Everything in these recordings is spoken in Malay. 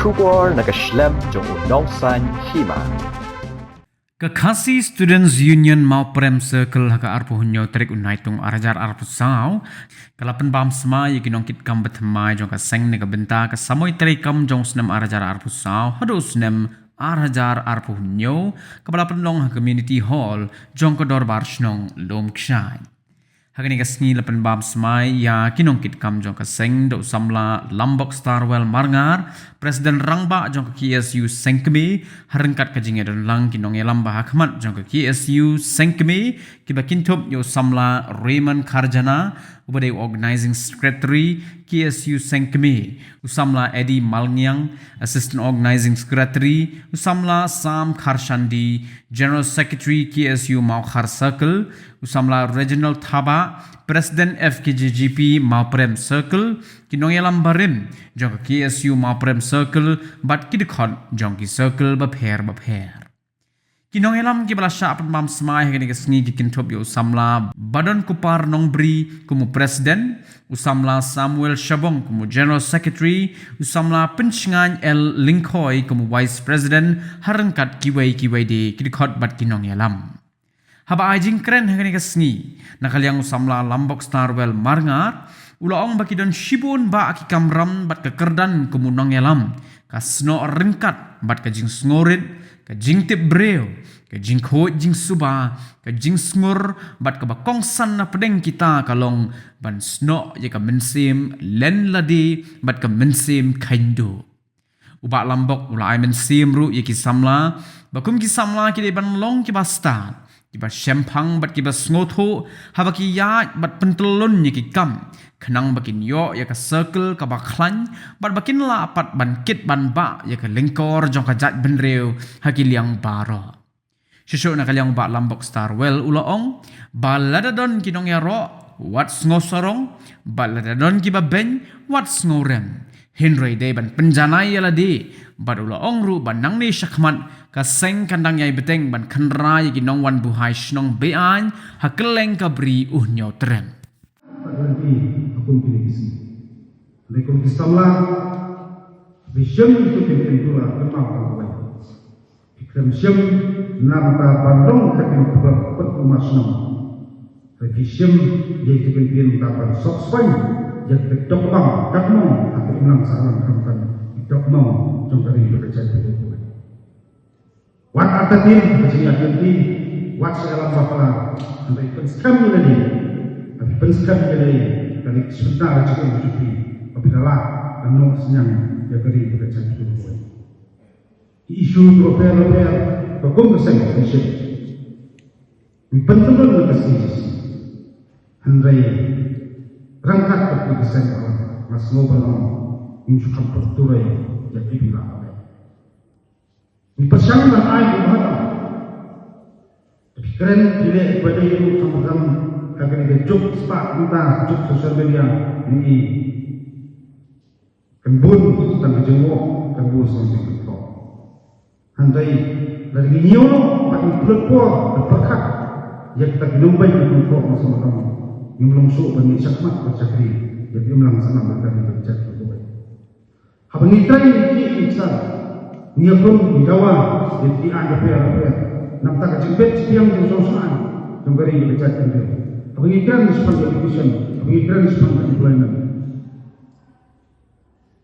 Shubor nakaslem jong unongsan hima. Kakasi Students Union mau prem circle haka arpu hunyo terik unaitung arajar arpu sangau kalapan bam sama yaki nongkit kam bethamai jong ka seng nega benta ka samoy terik kam jong senam arajar arpu sangau hado senam arajar arpu hunyo kabalapan long ha community hall jong ka dorbar shnong lom kshai Hagani ka sngi lapan bam smai ya kinongkit kam jong ka seng do samla Lambok Starwell Marngar Presiden Rangba jong ka KSU Sengkeme harengkat ka jinga don lang kinong lamba hakmat jong ka KSU Sengkeme kiba kintop yo samla Raymond Karjana ubade organizing secretary KSU Sengkeme usamla Eddie Malngyang assistant organizing secretary usamla Sam Karshandi general secretary KSU Maukhar Circle usamla Reginald Thaba President FKJGP Mauprem Circle kinong barim jong ka KSU Mauprem Circle bat kidekhot jong ki circle bapher kinong ki balasya apan mam smai hagani ka sngi ki kintop yo usamla Badan Kupar Nongbri kumu President usamla Samuel Shabong kumu General Secretary usamla Penchngan L Linkoy kumu Vice President harengkat kiwai de kidekhot bat kinong Haba ajing keren hagani ka sngi nakaliang usamla Lambok Starwell Marngar ulaong bakidon shibun ba aki kamram bat kekerdan kumunong ka sno rengkat bat ka jing sngorit ka jing tip breo ka jing khot jing suba ka jing sngur bat ka bakongsan na pedeng kita kalong ban sno ya ka mensim len ladi bat ka mensim kaindo uba Lambok ulai mensim ru ya ki samla bakum ki samla ki de ban long ki basta kiba shempang bat kiba sngoto habaki ya bat pentelon ni kam kenang bakin yo ya ka circle ka baklan bat bakin la apat ban kit ban ba ya ka lingkor jong ka jat benreu hakiliang baro shisho na kaliang ba Lambok Starwell ulaong baladadon kinong ya ro wat ngosorong baladadon kiba ben wat ngorem Henry de ban penjanai yala de badula ongru banang ni syakmat ka seng kandang yai beteng ban khandra yagi nong wan buhai shnong bean hakeleng ka bri uhnyo trem Nanti akun pilih isi Alaikum Islamlah Bisham itu pimpin pula Kemau kawai Ikram syam Namta bandong Kakin kubak Pet umas nong Bisham Yaitu pimpin Kapan sokswai Yang kedok mau Kakmong Atau inang salam Kamkan Kedok mau Jongkari berkecai berkecai Wat atatin Kecilnya ganti Wat sealam bapala Sampai penskam lagi Tapi penskam lagi Dari sebentar Cukup bersyukur Apabila lah Penuh senyang Jongkari berkecai berkecai Isu tropel-tropel Bagum keseng Keseng Pentelun Lekes Handrai Rangkat ke keseng Mas ngobrol Insyukam perturai Jadi bila Ini persyaratan air Tuhan Tapi keren Bila ibadah itu Sama-sama Agar ada jok Sepak entah Jok sosial media Ini Kembun Tentang jenguk Kembun sampai ketok Handai Dari nyono Makin pelepor Berperkat Yang kita genombai Ketok Sama-sama Yang melungsuk Bagi syakmat Bercakri Jadi ulang sana Berkali bercakri Habang itay Ini iksan Niya pun digawa Jadi ada pera-pera Nampak kejimpet Setiang yang sosaan Yang beri bercakri Habang ikran Sepang television Habang ikran Sepang kelainan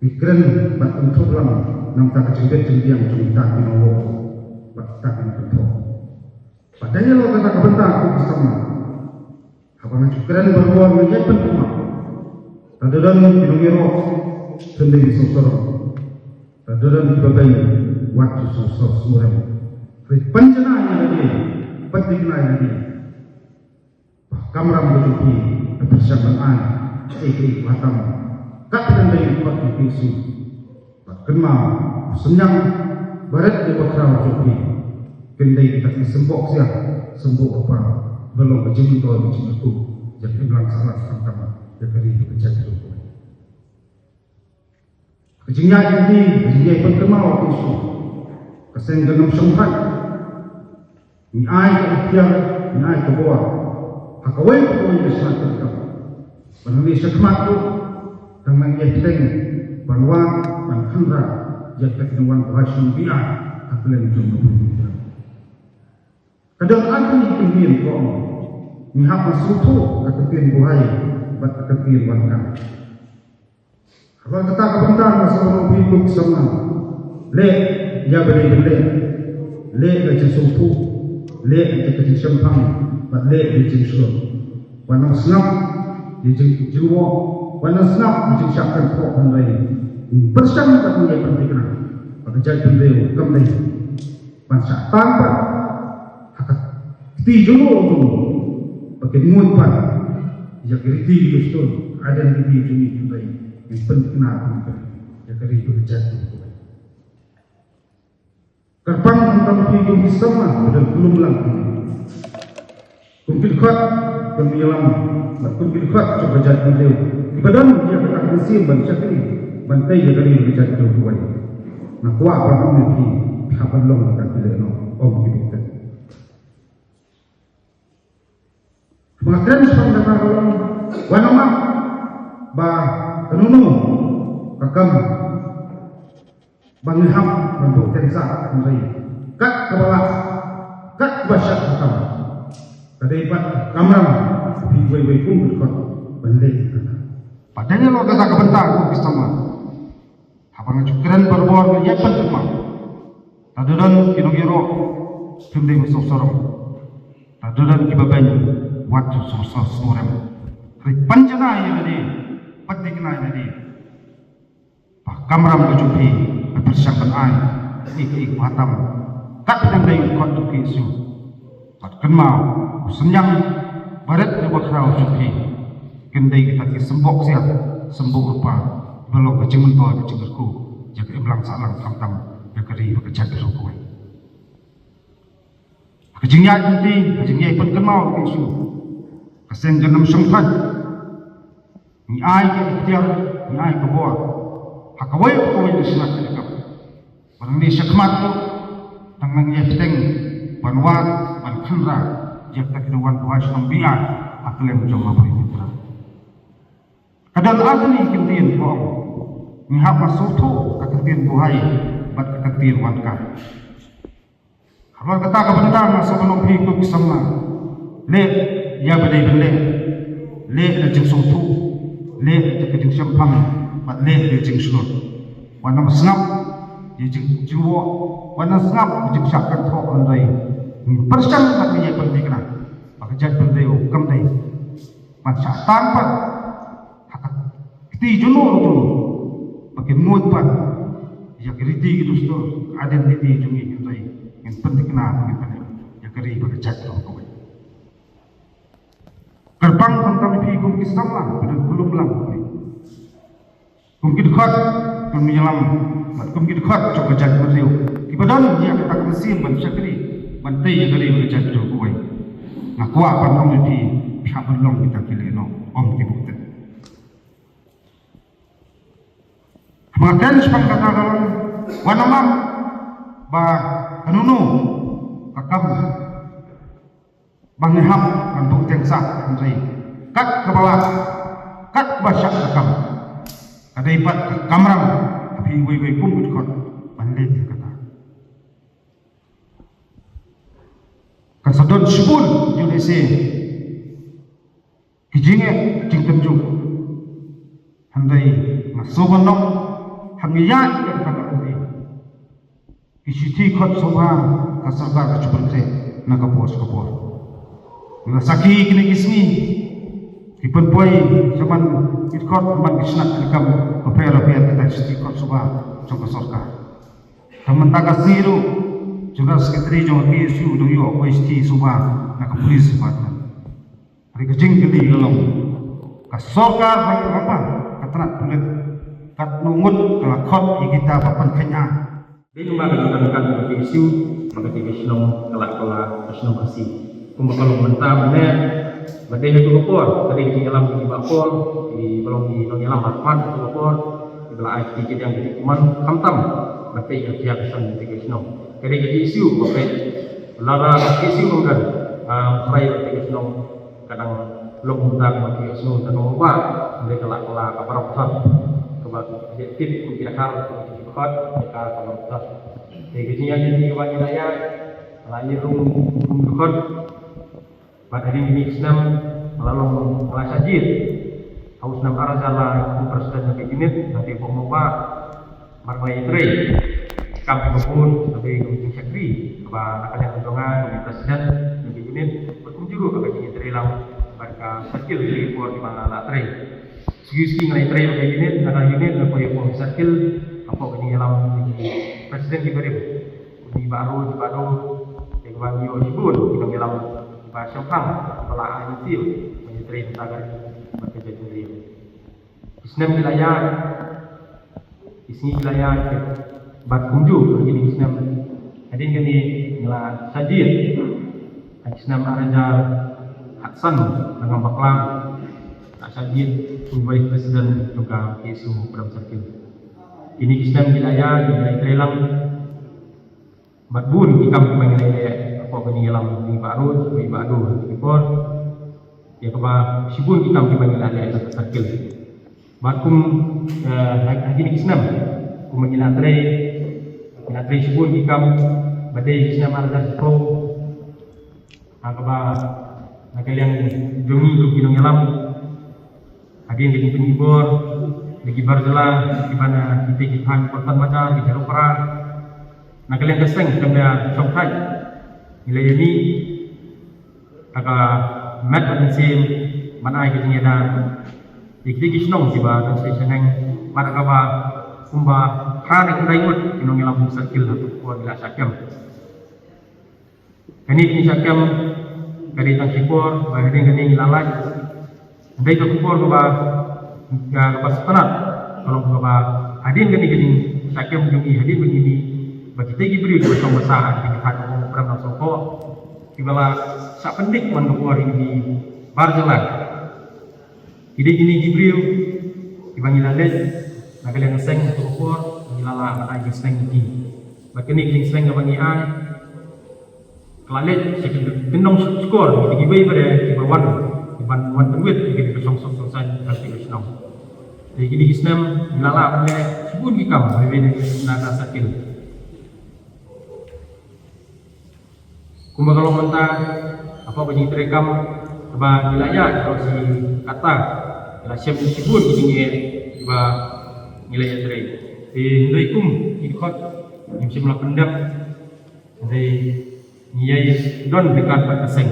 Ikran Batang problem Nampak kejimpet Setiang cerita Kinowo Batang ketok Padanya lo kata kebentar Aku bersama Habang ikran Berbuat Menjadi pentumah Tadadan Kinongiro Sendiri sosor Tadadan Dibagai Waktu sosor Surem Penjenah yang lagi Pentinglah yang lagi Kamram berjupi Persiapan Eki Batam Katakan dari Kuat Dipisu Kenal Senyang Barat di Bakrau Jupi Kendai kita disembok siap Sembok apa Belum berjemut Kalau berjemut Jadi bilang salah Sama-sama Yang kali itu berjadi Kejingnya ini Kejingnya pun kenal Isu Keseng genam sempat Ni ai ke ikhtiar Ni ai ke bawah Hakawai ke bawah Ini selat terdekat Penami sekmat itu Dengan ihteng Banwa Dan khandra jika kenuan bahasa biar akan jumpa berbeda. Kadang aku ingin kau mihap masutu kekepian buhay bat kekepian wankan. Kalau kata kebentar masuk hidup sama le ya beri le aja sutu le aja kecil sempang bat le aja suam wanang senap dijeng jiwa wanang senap dijeng syakkan kau pandai bersama tak punya pendidikan pekerjaan beliau kembali bangsa tanpa ti dulu pakai muat ya keriti itu ada di sini kembali yang penting nak ya keriti bekerja Kerpang tentang hidup bersama dan belum lagi. Kumpul kuat kemilam, kumpul kuat coba jadi beliau. Di badan dia akan mesin banyak ini, bantai dia dari berjaya beliau. Nak kuat apa mesti hapan long tak beliau om kita. Pengajian sekarang kata orang wanama bah tenunu kakam bangham bentuk terisa menjadi kat kepala kat basyak kakam kadaipat kamram biwai pun berkot bendai kata padanya lo kata kebentar aku bersama apa ngajukeran berbor ya pentemang taduran kiro-kiro bendai masuk sorong taduran kibabanyu waktu sosok semurem hari panjana ya tadi patikna tadi pak kamram kecupi bersangkan ai iki hatam kat dan dai kot tuki su pat kenmau senyang barat ke bakrau suki kendai kita ki sembok siap sembok rupa belok ke cementol ke cengerku jaga iblang salang tam ya keri bekerja ke rokoi kejingnya nanti kejingnya pun kenmau ke su kesen jenam sengkat ni ai ke ikhtiar ni ai ke bawah hakawai di senak dekat orang ni syakmat tu tangan dia peteng banwat ban khandra dia tak keduan buat sembilan atau yang mencoba beri mitra kadang agni kintin bohong mihap masutu keketin buhay bat keketin wanka kalau kata kebentar masuk penuh hidup sama le ya badai le lejeng sutu le lejeng sempang bat le lejeng sunut wana masnap lejeng jiwa wana snap lejeng syakkan thok andai persang tak dia pendidikan pekerjaan beliau kembali pasca tanpa hakat ti junur tu makin muat pat ya keriti gitu sto ada di jungi andai yang pendidikan makin ya keri pekerjaan tu Gerbang tentang hidup Islam belum lagi. Mungkin dekat menyelam, mungkin dekat coba jaga beliau. Di badan dia kita mesin bersakri, bantai yang dari berjaga jokowi. Nak kuat pandang di pihak berlong kita kileno om kibukten. Makan sepang kata orang wanamam bah kanunu kakam bangham untuk tengsak menteri kat ke bawah kat basyak kakam ada ibat kamram tapi wei pun berkot bandai kata kasadon sepul Indonesia kijinge jing tenju handai masobanok hangiyat yang kata nanti kisiti kot soba kasarga kecubente nakapos Saki kini kismi, kipun boy zaman ikut man kisnak lekam keper kita ikut subah jangka sorka. Teman taga siru juga sekretari jangka kisu doyo OST subah nak polis batman. Hari kecing gede gelong. Kasorka bagi apa? Katrat bulat kat nungut kelakot kita papan kenya. Di rumah kita isu maka kita senang kelak senang kasih. Kalau mentah benar, badai itu lapor. Tadi di dalam di lapor, di belum di dalam harapan itu lapor. Di dalam IT yang jadi kuman kamtam, badai yang dia kesan di kesno. Jadi isu, bagai lara isu mungkin, baik di kesno kadang belum mentah bagi kesno dan mengubah. Mereka kelak aparat, kebab tip kubiakar, dekat mereka kalau tak jadi jadi wanita ya lain rum dekat pada hari ini Islam lalu melasajid haus nam arazala presiden yang unit nanti pemuba marmai tre kam pun tapi kemudian syakri apa akan yang kedongan dari presiden yang unit berkunjung juga ke sini tre lang mereka skill di luar di mana lah tre segi nilai tre yang unit ada unit apa yang mau skill apa ini dalam presiden diberi ini baru yang bagi ojibun kita dalam bahasa Jepang pelaan itu menyetrih tagar bekerja sendiri. Islam wilayah isi wilayah berkunjung begini Islam hadir kini ngelah sajid Islam Arajar Hatsan dengan baklang sajid sebagai presiden juga isu dalam sakit ini Islam wilayah Trelang Badbun ikam mengenai apa penyelam di baru ikor ya keba sibun kita dipanggil ada sakil bakum lagi di Islam kumanggil atre sibun ikam badai Islam ada pro akaba nakaliang jongi ku kinong yalam hadin di penibor lagi barzala di mana kita jihan portan macam di jalur perang nakaliang keseng kena songkai nilai ini agak mat ansim mana yang kita ada ikut kisnong siapa translation yang mana kaba kumba hari kita ikut kinong yang langsung skill atau kuat gila syakam kini syakam dari tangkipor bahkan kini lalat dari tangkipor kaba sepenat kalau kaba hadin kini syakam jungi hadin begini bagi tegi beri bersama besar di hati orang soko kibala sak pendik mendukur ini barjalan ini Jibril dipanggil alet nagal yang seng ukur ngilala ay seng ini bakini king seng ngabangi ay kelalet kendong skor digibai pada kibawan wan duit di besong-song san kasih Islam jadi gini Islam ngilala pada sibun kikam bebeni naga sakil kumba kalau mentah apa bunyi terekam apa wilayah kalau si kata la siap disebut ini ba wilayah terek di ndaikum ikut musim la pendam dari nyai don dekat Pakaseng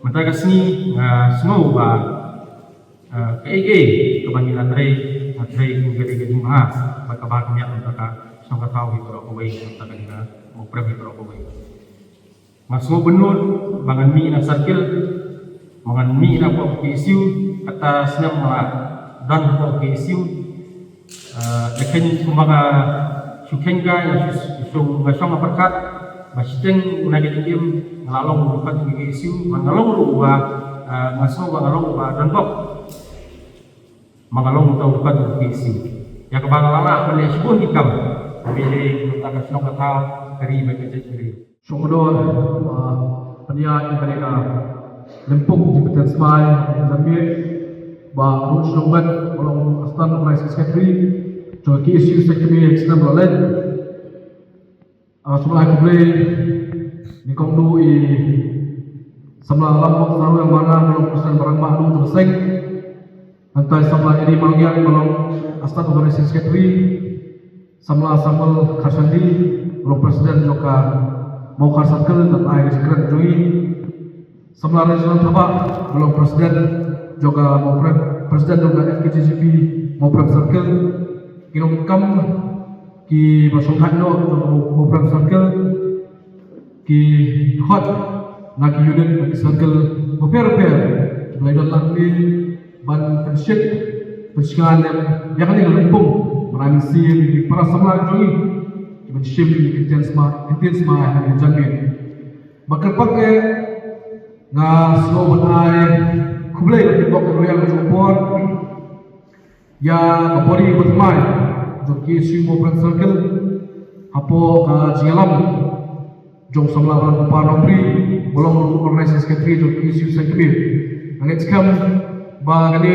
mentah kasni snow ba KG kebanggilan terek gede-gede bahas maka banyak untuk sangka tahu itu away untuk kita mau pergi ke away masuk benur bangan mi na sakil mangan mi na po isu atas na mga dan po isu dekin kumbaga syukenga yang susung ngasong aperkat basiteng unagi dikim ngalong rupat isu mangalong ruwa ngaso mangalong ruwa dan pop mangalong tau rupat isu ya kebangalala melihat sebun ikam pilih mentakas nong kakao dari baca sendiri Syukur penyiar mereka lempuk di Petan Semai, Zambia, bah Rush Lombat, Olong Astan Price Secretary, Joki Isu Secretary External Berlin, sebelah kebelah di Kongdu i sebelah lambok saru yang mana belum pesan barang mahlu terseng, antai sebelah ini bagian belum Astan Price Secretary, sebelah Samuel Karsandi, belum presiden juga mau karsakel dan air sekret jui sebelah regional tabak belum presiden juga mau presiden juga FKCCP mau circle kinong kam ki masukkan no mau circle ki hot nak unit circle mau pair mulai lagi ban pensiun pensiun yang kan lempung merangsi di para sebelah jui menship intense ma yang jamin bakal pakai slow banai kublai di bawah royal support ya kapori bermain joki sumo brand circle apo ka jialam jong samlawan panomri bolong organisasi sekretari joki su sekretari angit skam ba kali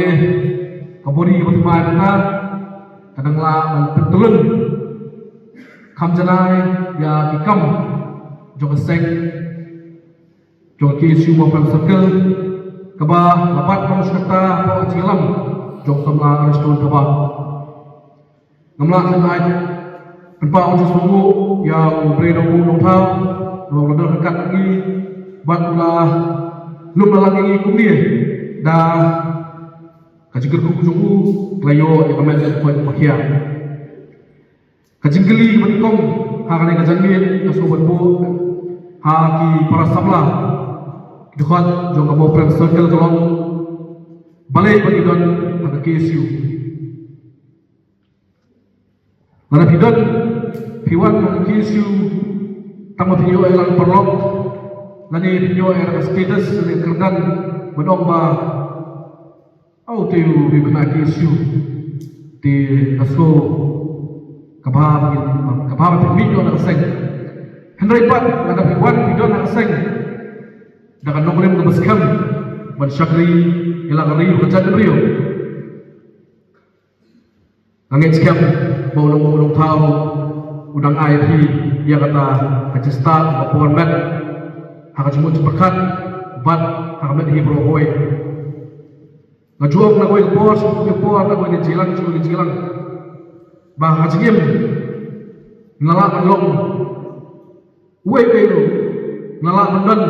kapori bermain kadang lah pentulen kam janai ya ki kam jong seng jong ki siu mo pram circle kaba lapat pang sekta po jilam jong samla restun kaba ngamla sanai penpa uju sungu ya bre do long thau lo lo dekat lagi bat ulah lum lagi kumni da kajikir ku jungku layo ya kamen ko pakia kajingkeli menkong hakane kajangin kaso banbu ha ki para sabla dukhat jo ka mo prem circle kolong balai bagi don ha KSU mana bidon piwan ha KSU tamo pinyo elang perlok lani pinyo era status ni kerdan bedong ba au tiu bi kena KSU di kaso kabab video nak seng Henry Pat ada piwan video nak seng dengan nomorem ke beskam ban syakri ilang riu kacan riu angin skam bolong tahu udang IP dia kata kacista apapun bat hak cuma cepat bat hak met hibro boy ngajuang na boy bos ke por na boy jilang cuma jilang bah kacingim ngalak menlong uwe lu ngalak mendan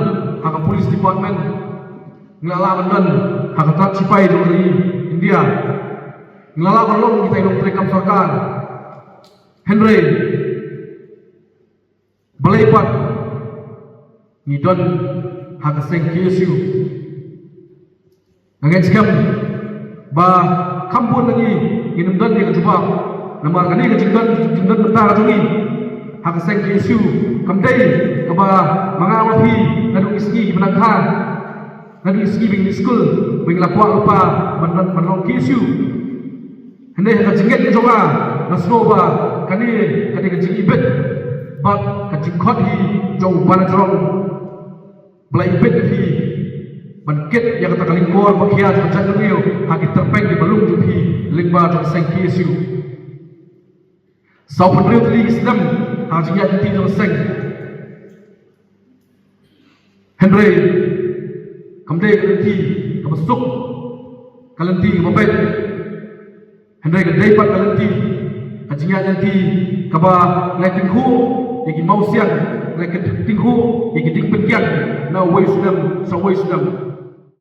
hak polis department ngalak mendan hak tak sipai dari India ngalak menlong kita hidup terekam sarkar Henry balai pat ngidon hak seng KSU ngangen skam bah kampun lagi inum dan dia kecuba nama kani kejingdan bentar jungi hak seng KSU kamdai kaba mangawapi nadu iski benangkan nadu iski bing di school bing lakwa lupa benang KSU hendak hak jinget kecoba nasroba kani kejing ibet bab kejing khot hi jauh banajrong belai ibet hi bangkit yang kata kalingkor bakia macam riu hak terpeng di balung jupi lingba jong seng KSU sau penriu tadi Islam hajinya di jong seng Henry kamde kalenti kabasuk kalenti mabet Henry kadai pat kalenti hajinya nanti kaba lekin hu yagi mausian lekin tinghu yagi ding penkian na wei Islam sa wei Islam